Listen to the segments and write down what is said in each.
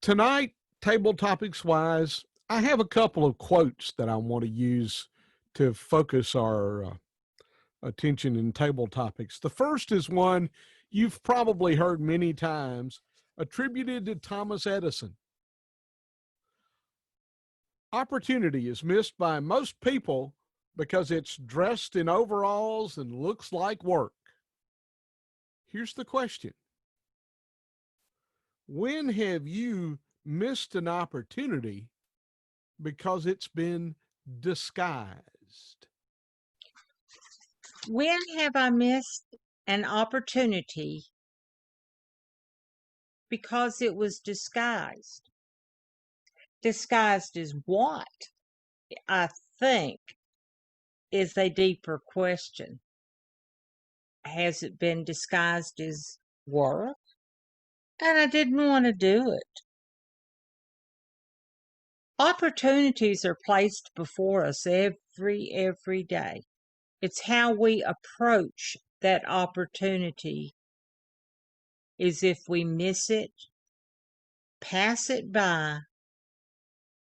Tonight, table topics wise, I have a couple of quotes that I want to use to focus our attention in table topics. The first is one you've probably heard many times, attributed to Thomas Edison. Opportunity is missed by most people because it's dressed in overalls and looks like work. Here's the question: when have you missed an opportunity because it's been disguised? When have I missed an opportunity because it was disguised? Disguised as what? I think is a deeper question. Has it been disguised as work? And I didn't want to do it. Opportunities are placed before us every day. It's how we approach that opportunity. Is if we miss it, pass it by,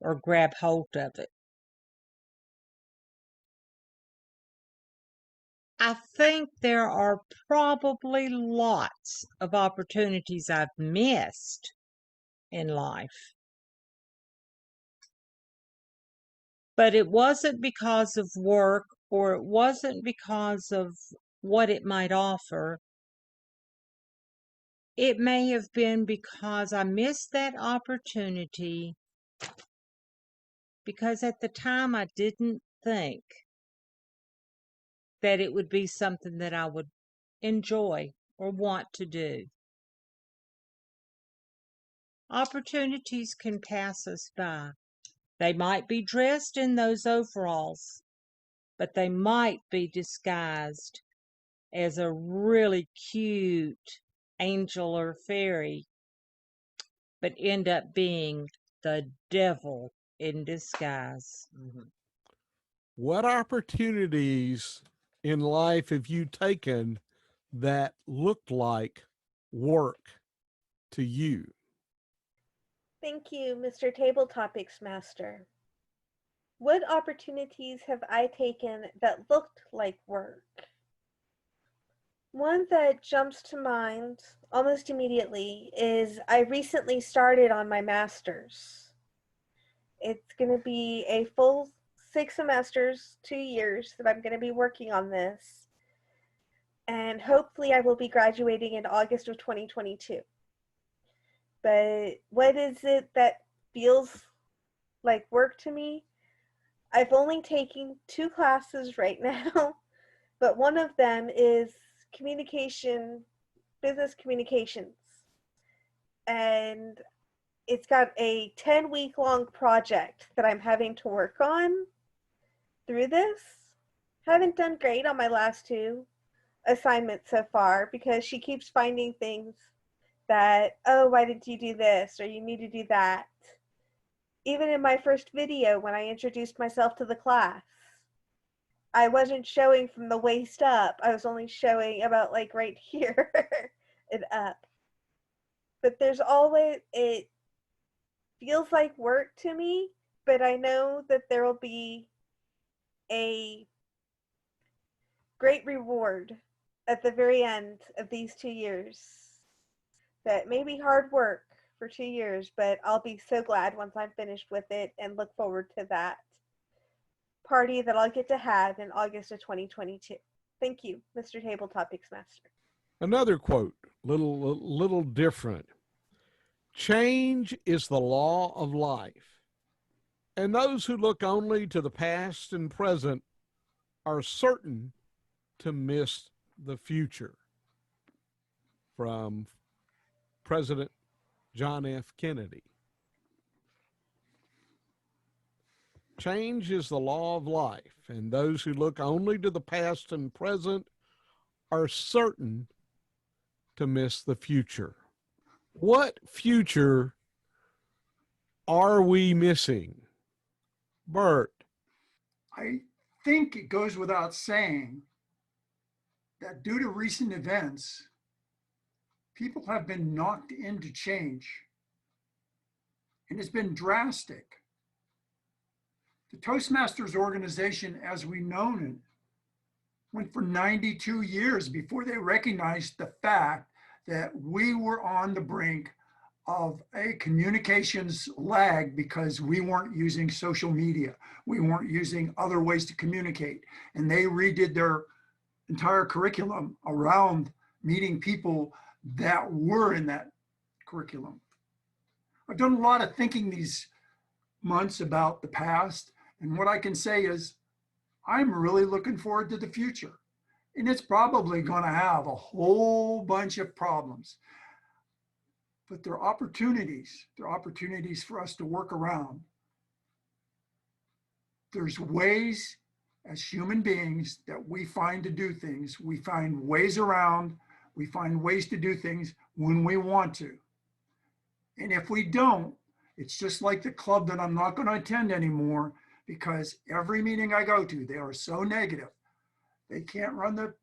or grab hold of it. I think there are probably lots of opportunities I've missed in life. But it wasn't because of work, or it wasn't because of what it might offer. It may have been because I missed that opportunity because at the time I didn't think that it would be something that I would enjoy or want to do. Opportunities can pass us by. They might be dressed in those overalls, but they might be disguised as a really cute angel or fairy, but end up being the devil in disguise. What opportunities in life have you taken that looked like work to you? Thank you, Mr. Table Topics Master. What opportunities have I taken that looked like work? One that jumps to mind almost immediately is I recently started on my master's. It's going to be a full 6 semesters, 2 years that I'm going to be working on this. And hopefully I will be graduating in August of 2022. But what is it that feels like work to me? I've only taken 2 classes right now, but one of them is communication, business communications. And it's got a 10-week long project that I'm having to work on through this. Haven't done great on my last 2 assignments so far because she keeps finding things that, oh, why did you do this? Or you need to do that. Even in my first video, when I introduced myself to the class, I wasn't showing from the waist up. I was only showing about like right here and up. But there's always, it feels like work to me, but I know that there will be a great reward at the very end of these 2 years. That may be hard work for 2 years, but I'll be so glad once I'm finished with it and look forward to that party that I'll get to have in August of 2022. Thank you, Mr. Table Topics Master. Another quote, little different. Change is the law of life, and those who look only to the past and present are certain to miss the future. From President John F. Kennedy. Change is the law of life, and those who look only to the past and present are certain to miss the future. What future are we missing? Bert. I think it goes without saying that due to recent events, people have been knocked into change. and it's been drastic. The Toastmasters organization, as we know it, went for 92 years before they recognized the fact that we were on the brink of a communications lag because we weren't using social media. We weren't using other ways to communicate. And they redid their entire curriculum around meeting people that were in that curriculum. I've done a lot of thinking these months about the past. And what I can say is I'm really looking forward to the future. And it's probably going to have a whole bunch of problems. But there are opportunities. There are opportunities for us to work around. There's ways as human beings that we find to do things. We find ways around. We find ways to do things when we want to. And if we don't, it's just like the club that I'm not going to attend anymore because every meeting I go to, they are so negative. They can't run the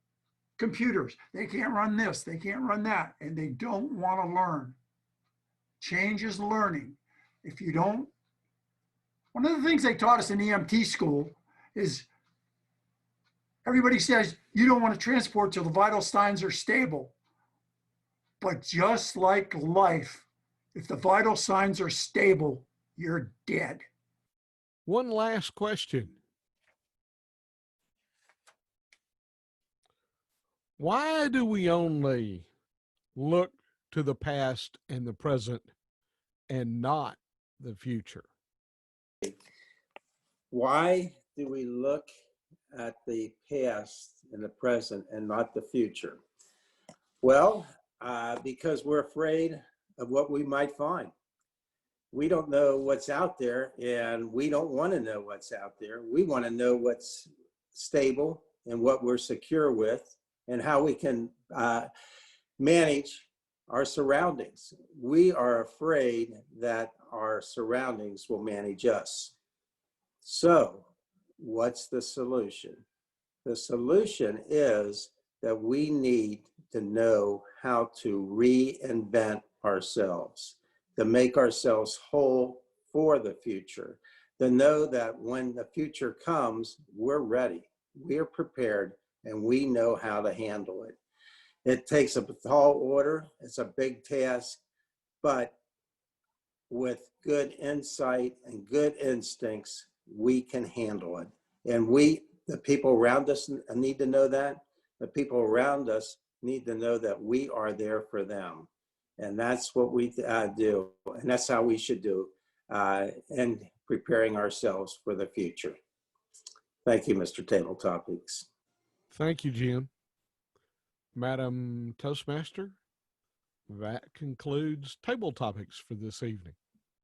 computers. They can't run this. They can't run that. And they don't want to learn. Change is learning. If you don't, one of the things they taught us in EMT school is everybody says you don't want to transport till the vital signs are stable. But just like life, if the vital signs are stable, you're dead. One last question. Why do we only look to the past and the present and not the future? Why do we look at the past and the present and not the future? Well, because we're afraid of what we might find. We don't know what's out there, and we don't want to know what's out there. We want to know what's stable and what we're secure with and how we can manage our surroundings. We are afraid that our surroundings will manage us. So what's the solution? The solution is that we need to know how to reinvent ourselves, to make ourselves whole for the future, to know that when the future comes, we're ready, we're prepared, and we know how to handle it. It takes a tall order, it's a big task, but with good insight and good instincts, we can handle it. And the people around us need to know that. The people around us need to know that we are there for them. And that's what we do. And that's how we should do in preparing ourselves for the future. Thank you, Mr. Table Topics. Thank you, Jim. Madam Toastmaster, that concludes Table Topics for this evening.